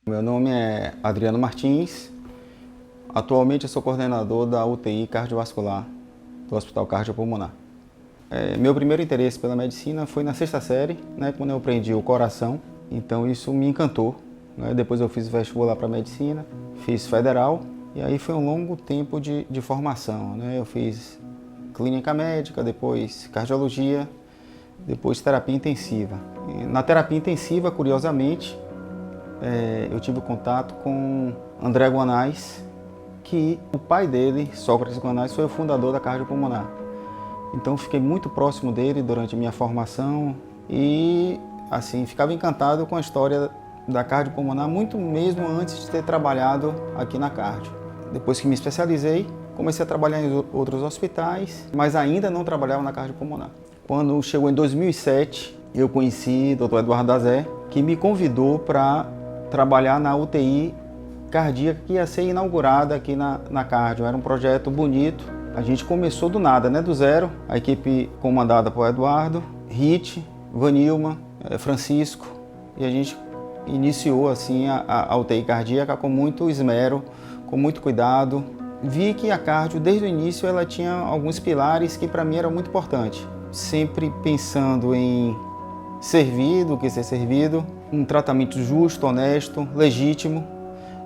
Meu nome é Adriano Martins. Atualmente eu sou coordenador da UTI cardiovascular do Hospital Cardiopulmonar. Meu primeiro interesse pela medicina foi na sexta série, quando eu aprendi o coração. Então isso me encantou. Depois eu fiz vestibular para medicina, fiz federal e aí foi um longo tempo de formação. Eu fiz clínica médica, depois cardiologia, depois terapia intensiva. Na terapia intensiva, curiosamente, eu tive contato com André Guanais, que o pai dele, Sócrates Guanais, foi o fundador da Cardiopulmonar. Então fiquei muito próximo dele durante a minha formação e assim ficava encantado com a história da Cardiopulmonar, muito mesmo antes de ter trabalhado aqui na Cardio. Depois que me especializei, comecei a trabalhar em outros hospitais, mas ainda não trabalhava na Cardiopulmonar. Quando chegou em 2007, eu conheci o Dr. Eduardo Dazé, que me convidou para trabalhar na UTI cardíaca que ia ser inaugurada aqui na Cardio. Era um projeto bonito. A gente começou do nada, do zero. A equipe comandada por Eduardo, Rit, Vanilma, Francisco, e a gente iniciou assim a UTI cardíaca com muito esmero, com muito cuidado. Vi que a Cardio, desde o início, ela tinha alguns pilares que para mim eram muito importantes. Sempre pensando em servir do que ser servido, um tratamento justo, honesto, legítimo.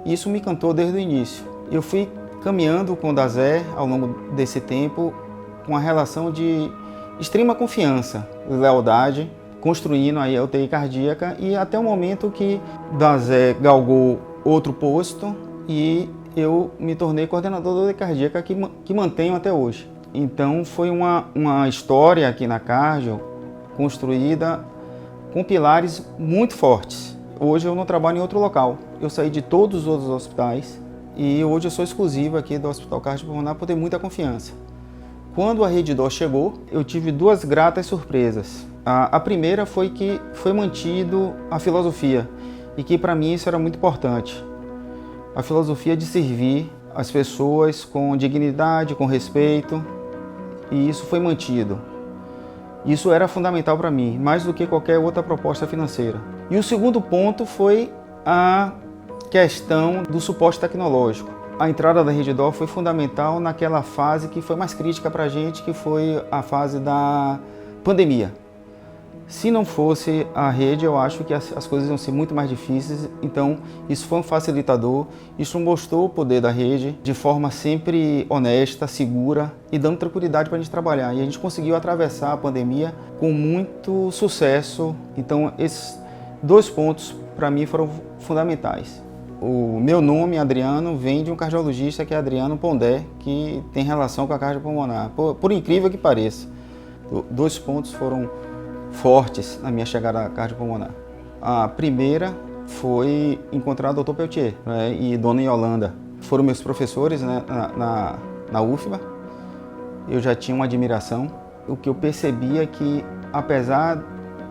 Isso me encantou desde o início. Eu fui caminhando com o Dazé ao longo desse tempo com uma relação de extrema confiança, lealdade, construindo aí a UTI cardíaca e até o momento que Dazé galgou outro posto e eu me tornei coordenador da UTI cardíaca que mantenho até hoje. Então foi uma história aqui na Cardio construída com pilares muito fortes. Hoje eu não trabalho em outro local. Eu saí de todos os outros hospitais e hoje eu sou exclusivo aqui do Hospital Cardiopulmonar por ter muita confiança. Quando a Redditor chegou, eu tive duas gratas surpresas. A primeira foi que foi mantido a filosofia e que para mim isso era muito importante. A filosofia de servir as pessoas com dignidade, com respeito, e isso foi mantido. Isso era fundamental para mim, mais do que qualquer outra proposta financeira. E o segundo ponto foi a questão do suporte tecnológico. A entrada da Redditor foi fundamental naquela fase que foi mais crítica para a gente, que foi a fase da pandemia. Se não fosse a rede, eu acho que as coisas iam ser muito mais difíceis, então isso foi um facilitador, isso mostrou o poder da rede de forma sempre honesta, segura e dando tranquilidade para a gente trabalhar. E a gente conseguiu atravessar a pandemia com muito sucesso, então esses dois pontos para mim foram fundamentais. O meu nome, Adriano, vem de um cardiologista que é Adriano Pondé, que tem relação com a cardiopulmonar, por incrível que pareça. Dois pontos foram fortes na minha chegada à cardiopulmonar. A primeira foi encontrar o Dr. Peltier e Dona Yolanda. Foram meus professores na UFBA. Eu já tinha uma admiração. O que eu percebia é que, apesar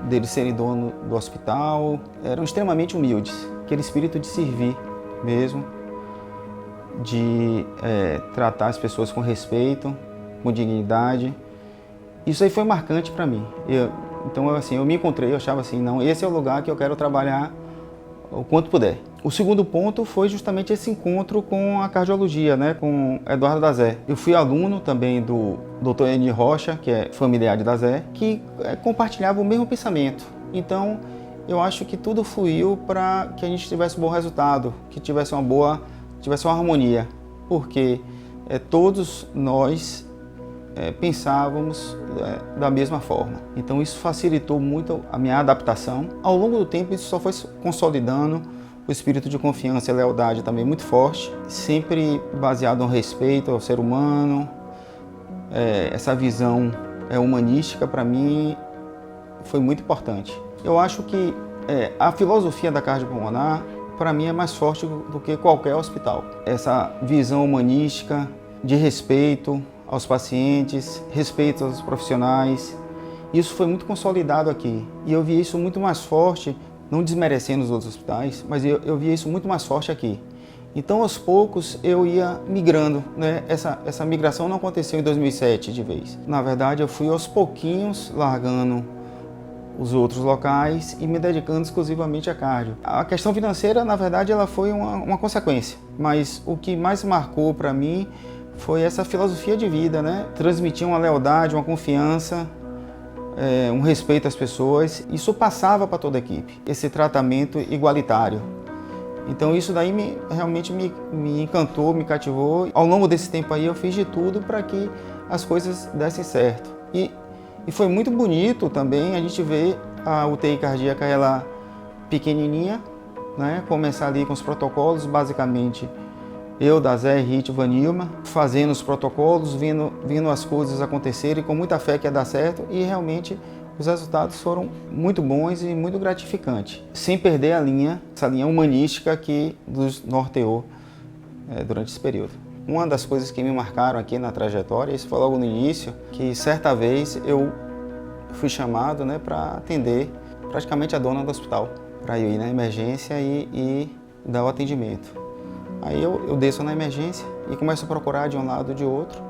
deles serem dono do hospital, eram extremamente humildes. Aquele espírito de servir mesmo, de tratar as pessoas com respeito, com dignidade. Isso aí foi marcante para mim. Então, assim, eu me encontrei, eu achava assim, não, esse é o lugar que eu quero trabalhar o quanto puder. O segundo ponto foi justamente esse encontro com a cardiologia, com Eduardo Dazé. Eu fui aluno também do Dr. Eni Rocha, que é familiar de Dazé, que compartilhava o mesmo pensamento. Então, eu acho que tudo fluiu para que a gente tivesse um bom resultado, que tivesse uma harmonia, porque todos nós pensávamos da mesma forma. Então isso facilitou muito a minha adaptação. Ao longo do tempo isso só foi consolidando o espírito de confiança e lealdade também muito forte, sempre baseado no respeito ao ser humano. Essa visão humanística para mim foi muito importante. Eu acho que a filosofia da cardiopulmonar para mim é mais forte do que qualquer hospital. Essa visão humanística de respeito aos pacientes, respeito aos profissionais. Isso foi muito consolidado aqui e eu vi isso muito mais forte, não desmerecendo os outros hospitais, mas eu via isso muito mais forte aqui. Então, aos poucos, eu ia migrando, Essa migração não aconteceu em 2007 de vez. Na verdade, eu fui aos pouquinhos largando os outros locais e me dedicando exclusivamente a cardio. A questão financeira, na verdade, ela foi uma consequência, mas o que mais marcou para mim foi essa filosofia de vida, né? Transmitir uma lealdade, uma confiança, um respeito às pessoas. Isso passava para toda a equipe, esse tratamento igualitário. Então isso daí realmente me encantou, me cativou. Ao longo desse tempo aí eu fiz de tudo para que as coisas dessem certo. E foi muito bonito também a gente ver a UTI cardíaca, ela pequenininha, né? Começar ali com os protocolos, basicamente eu, Dazé, Rit, Vanilma, fazendo os protocolos, vendo as coisas acontecerem com muita fé que ia dar certo, e realmente os resultados foram muito bons e muito gratificantes, sem perder essa linha humanística que nos norteou durante esse período. Uma das coisas que me marcaram aqui na trajetória, isso foi logo no início, que certa vez eu fui chamado, né, para atender praticamente a dona do hospital, para eu ir na emergência e dar o atendimento. Aí eu desço na emergência e começo a procurar de um lado e de outro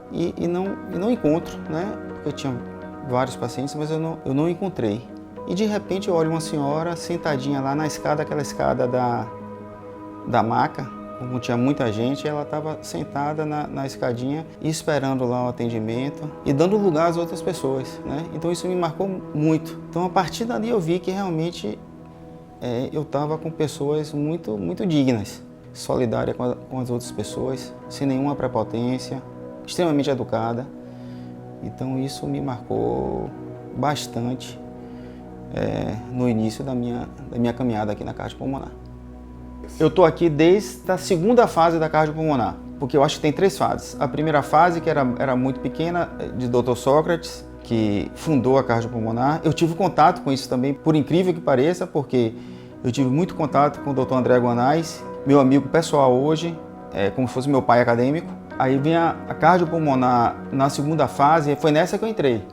e não encontro, né? Eu tinha vários pacientes, mas eu não encontrei. E de repente eu olho uma senhora sentadinha lá na escada, aquela escada da maca, como tinha muita gente, ela estava sentada na escadinha esperando lá o atendimento e dando lugar às outras pessoas, né? Então isso me marcou muito. Então a partir dali eu vi que realmente eu estava com pessoas muito, muito dignas, solidária com as outras pessoas, sem nenhuma prepotência, extremamente educada. Então isso me marcou bastante no início da minha caminhada aqui na cardiopulmonar. Eu estou aqui desde a segunda fase da cardiopulmonar, porque eu acho que tem 3 fases. A primeira fase, que era muito pequena, de Dr. Sócrates, que fundou a cardiopulmonar. Eu tive contato com isso também, por incrível que pareça, porque eu tive muito contato com o Dr. André Guanais, meu amigo pessoal hoje, como se fosse meu pai acadêmico. Aí vem a cardiopulmonar na segunda fase, e foi nessa que eu entrei.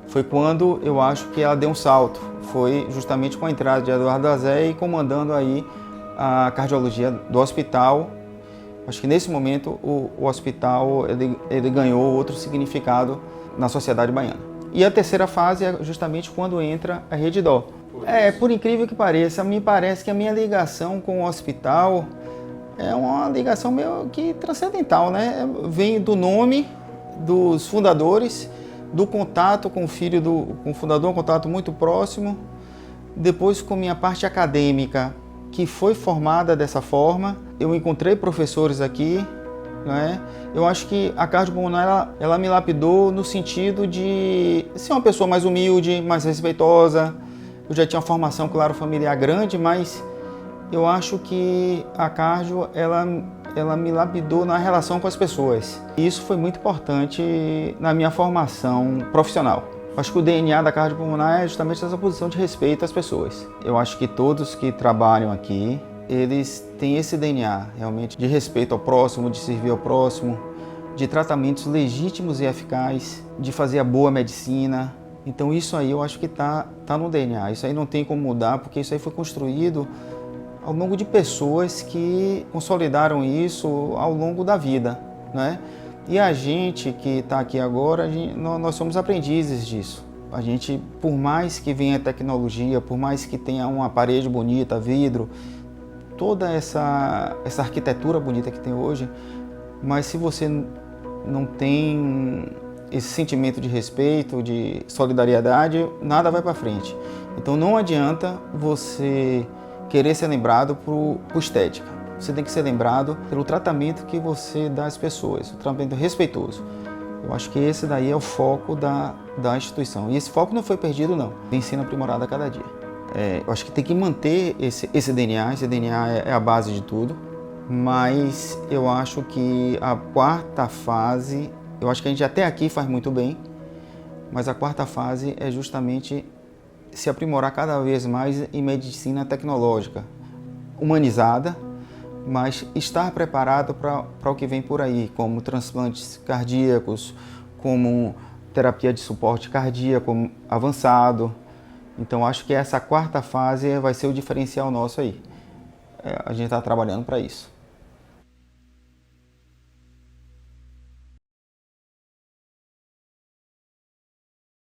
Foi quando eu acho que ela deu um salto. Foi justamente com a entrada de Eduardo Dazé e comandando aí a cardiologia do hospital. Acho que nesse momento o hospital ele ganhou outro significado na sociedade baiana. E a terceira fase é justamente quando entra a Rede Dó. Por incrível que pareça, me parece que a minha ligação com o hospital é uma ligação meio que transcendental, né? Vem do nome dos fundadores, do contato com o filho com o fundador, um contato muito próximo. Depois com minha parte acadêmica, que foi formada dessa forma. Eu encontrei professores aqui, né? Eu acho que a cardiopulmonar ela me lapidou no sentido de ser uma pessoa mais humilde, mais respeitosa. Eu já tinha uma formação, claro, familiar grande, mas eu acho que a cardio ela me lapidou na relação com as pessoas. E isso foi muito importante na minha formação profissional. Acho que o DNA da cardiopulmonar é justamente essa posição de respeito às pessoas. Eu acho que todos que trabalham aqui, eles têm esse DNA realmente de respeito ao próximo, de servir ao próximo, de tratamentos legítimos e eficazes, de fazer a boa medicina. Então isso aí eu acho que tá no DNA. Isso aí não tem como mudar, porque isso aí foi construído ao longo de pessoas que consolidaram isso ao longo da vida, né? E a gente que está aqui agora, nós somos aprendizes disso. A gente, por mais que venha tecnologia, por mais que tenha uma parede bonita, vidro, toda essa arquitetura bonita que tem hoje, mas se você não tem esse sentimento de respeito, de solidariedade, nada vai para frente. Então não adianta você querer ser lembrado por estética. Você tem que ser lembrado pelo tratamento que você dá às pessoas, o tratamento respeitoso. Eu acho que esse daí é o foco da instituição. E esse foco não foi perdido, não. Tem ensino aprimorado a cada dia. Eu acho que tem que manter esse DNA. Esse DNA é a base de tudo. Mas eu acho que a quarta fase, eu acho que a gente até aqui faz muito bem, mas a quarta fase é justamente se aprimorar cada vez mais em medicina tecnológica, humanizada, mas estar preparado para o que vem por aí, como transplantes cardíacos, como terapia de suporte cardíaco avançado. Então acho que essa quarta fase vai ser o diferencial nosso aí. A gente está trabalhando para isso.